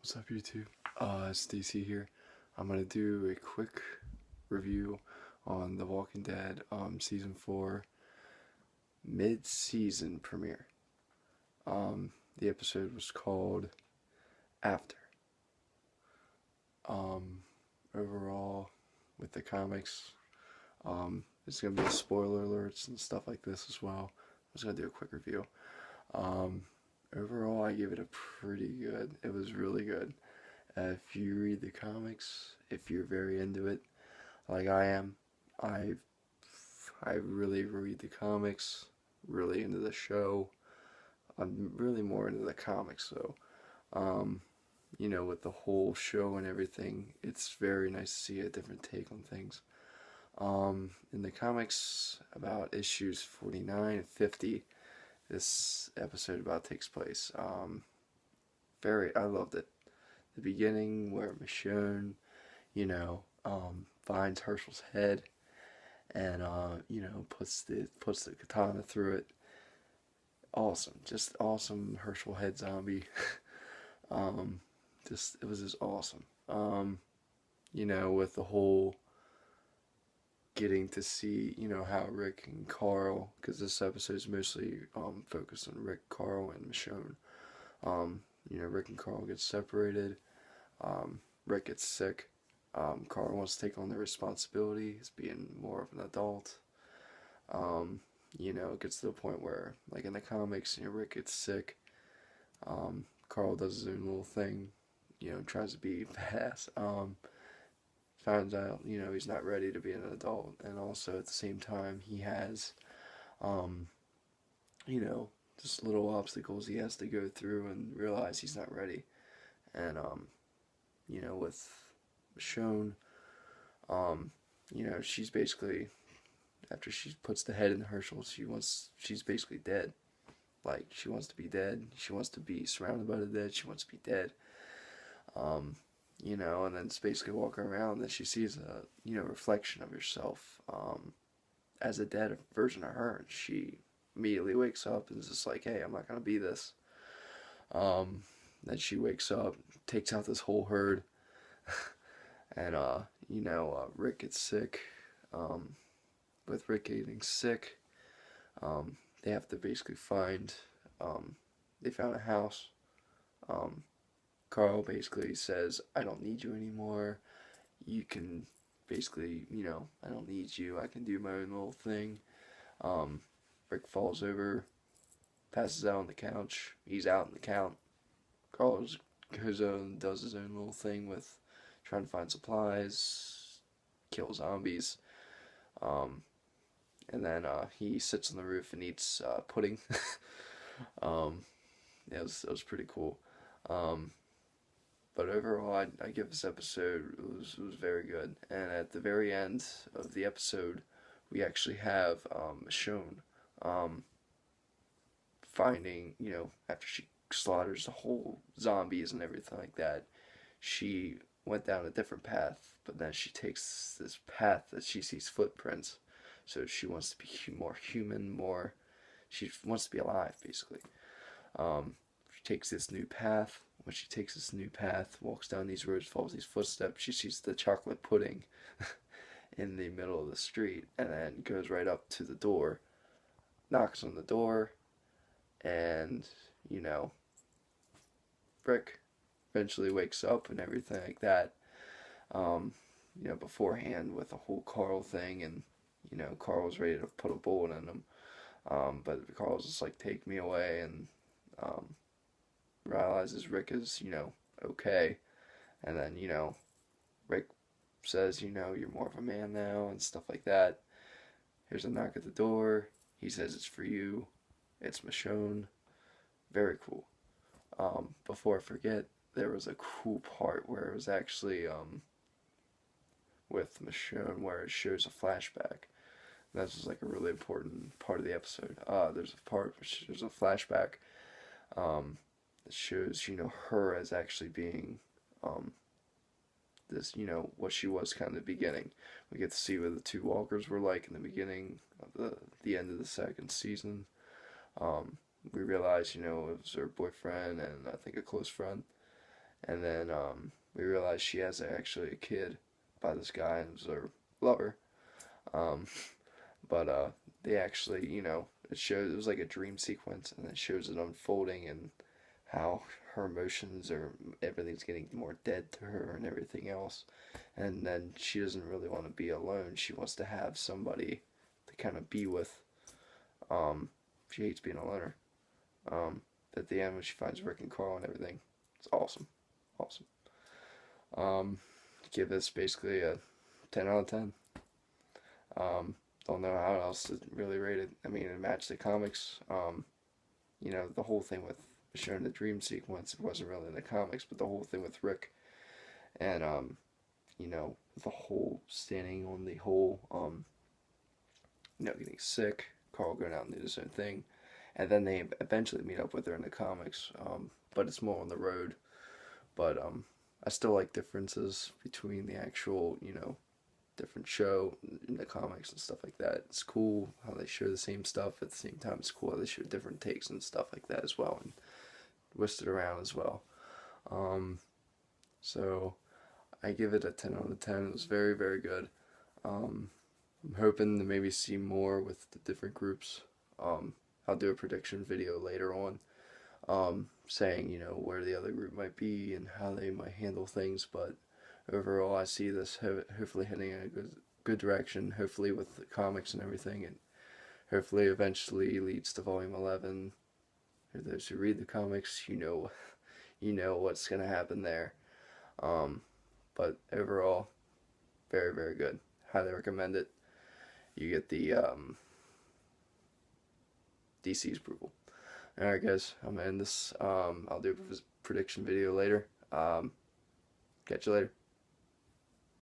What's up, YouTube? It's DC here. I'm gonna do a quick review on The Walking Dead season 4 mid-season premiere. The episode was called After. Overall, with the comics, there's gonna be spoiler alerts and stuff like this as well. I'm just gonna do a quick review. Overall, I give it a pretty good. It was really good. If you read the comics, if you're very into it, like I am, I I really read the comics, really into the show. I'm really more into the comics, so with the whole show and everything, it's very nice to see a different take on things. In the comics, about issues 49 and 50, this episode about takes place. I loved it. The beginning where Michonne, finds Herschel's head and puts the katana through it. Awesome, just awesome Herschel head zombie. It was just awesome. With the whole getting to see, how Rick and Carl, because this episode is mostly focused on Rick, Carl, and Michonne. Rick and Carl get separated. Rick gets sick. Carl wants to take on the responsibility as being more of an adult. It gets to the point where, like in the comics, Rick gets sick. Carl does his own little thing, tries to be badass. Finds out, he's not ready to be an adult. And also at the same time, he has, just little obstacles he has to go through and realize he's not ready. And, with Michonne, she's basically, after she puts the head in Herschel, she's basically dead. Like, she wants to be dead. She wants to be surrounded by the dead. She wants to be dead. And then it's basically walking around and she sees a, reflection of herself, as a dead version of her. And she immediately wakes up and is just like, hey, I'm not going to be this. Then she wakes up, takes out this whole herd, and, Rick gets sick. With Rick getting sick, they have to basically they found a house. Carl basically says, I don't need you anymore. You can basically, I don't need you. I can do my own little thing. Rick falls over, passes out on the couch. He's out on the couch. Carl goes on, does his own little thing with trying to find supplies, kill zombies. And then he sits on the roof and eats pudding. It was pretty cool. But overall, I give this episode, it was very good. And at the very end of the episode, we actually have Michonne finding, after she slaughters the whole zombies and everything like that, she went down a different path, but then she takes this path that she sees footprints. So she wants to be more human, she wants to be alive, basically. She takes this new path. When she takes this new path, walks down these roads, follows these footsteps, she sees the chocolate pudding in the middle of the street, and then goes right up to the door, knocks on the door, and, Rick eventually wakes up and everything like that. Beforehand with the whole Carl thing, and, Carl was ready to put a bullet in him. But Carl's just like, take me away, and realizes Rick is, okay. And then, Rick says, you're more of a man now, and stuff like that. Here's a knock at the door. He says it's for you. It's Michonne. Very cool. Before I forget, there was a cool part where it was actually, with Michonne, where it shows a flashback. And this is like a really important part of the episode. There's a flashback, that shows, her as actually being, this, what she was kind of the beginning. We get to see what the two walkers were like in the beginning of the end of the second season. We realize, it was her boyfriend and I think a close friend. and then we realize she has actually a kid by this guy and was her lover. Um, but they actually, it was like a dream sequence, and it shows it unfolding and how her emotions are everything's getting more dead to her and everything else, and then she doesn't really want to be alone. She wants to have somebody to kind of be with. She hates being a loner. Um, at the end when she finds Rick and Carl and everything, it's awesome, awesome. Um, Give this basically a 10 out of 10. Don't know how else to really rate it. I mean, it matched the comics. The whole thing with showing the dream sequence, it wasn't really in the comics, but the whole thing with Rick and the whole standing on the whole getting sick, Carl going out and doing his own thing, and then they eventually meet up with her in the comics. But it's more on the road. But I still like differences between the actual, different show in the comics and stuff like that. It's cool how they show the same stuff at the same time. It's cool how they show different takes and stuff like that as well, and twist it around as well. So I give it a 10 out of 10. It was very, very good. I'm hoping to maybe see more with the different groups. I'll do a prediction video later on, saying, where the other group might be and how they might handle things. But overall, I see this hopefully heading in a good direction, hopefully with the comics and everything, and hopefully eventually leads to Volume 11. For those who read the comics, you know what's going to happen there. But overall, very, very good. Highly recommend it. You get the DC's approval. Alright guys, I'm going to end this. I'll do a prediction video later. Catch you later.